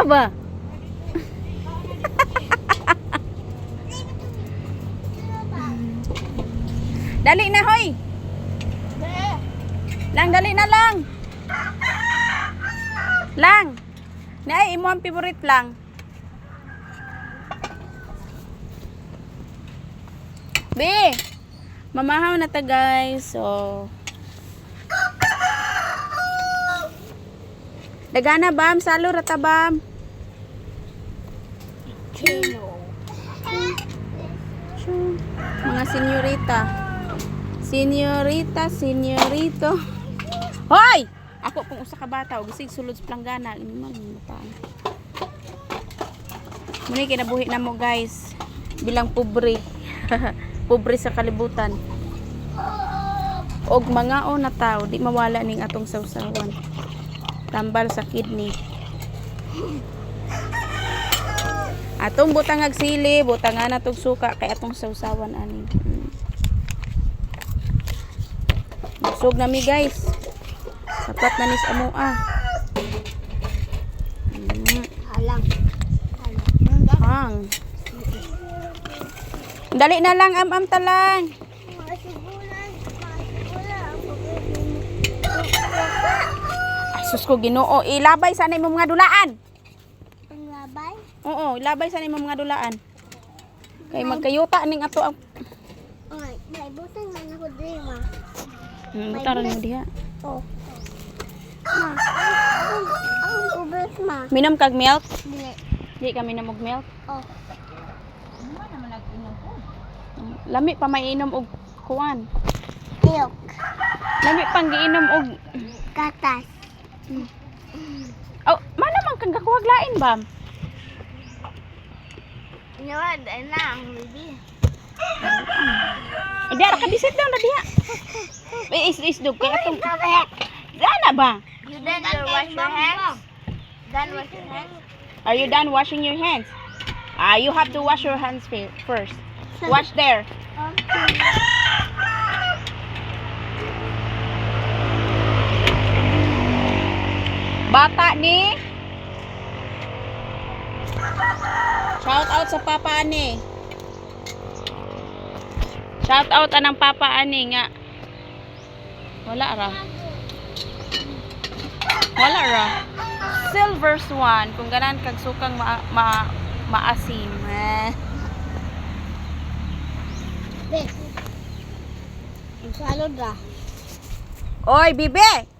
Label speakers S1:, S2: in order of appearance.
S1: ba? Dali na, hoy. Lang, dali na lang. Lang. Nay, imo ang favorite lang. Be. Mamahaw na ta, guys. So, dagana bam, salo rata bam. Mga senyorita. Senyorita, senyorito. Hoy! Ako kung usa ka bata, gisig sulod sa planggana, inimang mutaan. Muna kinabuhi na mo, guys. Bilang pobre. Pobre sa kalibutan. Og mga na tao, di mawala ning atong sawsawan. Tambal sa kidney. Atong butang ag sili, butangan natong suka kay atong sawsawan ani. Busog na mi, guys. Sapat na nis amoa.
S2: Halang.
S1: Hang. Dali na lang, am talang. Ay, sus ko Ginoo. Ilabay sana imong mga dulaan.
S2: Ang labay?
S1: Oo, ilabay sana imong mga dulaan. Kay magkayuta ning ato ang
S2: Ay, may butang man ako diri, ma.
S1: butaran mo diha.
S2: Oh. Ma, ang ubos, ma.
S1: Minom kag milk?
S2: Dili.
S1: Di kami na mag milk.
S2: Oh.
S1: Lami pa may inom og kuan.
S2: Milk.
S1: Lami pang giinom og
S2: Gatas.
S1: oh, mana man kang gakuwag lain, bam?
S2: Nyawad, na ang baby.
S1: Diara ka bisit daw na diha. Is dog kay atong Dana ba?
S2: You done wash your hands? Done wash your hands?
S1: Are you done washing your hands? You have to wash your hands first. Wash there.
S2: Okay.
S1: Bata ni. Shout out sa papa ani. Shout out anang papa ani nga. Wala ra. Wala ra. Silver Swan kung ganan kag sukang maasim.
S2: Be. Ang salod ra.
S1: Oy, bibe.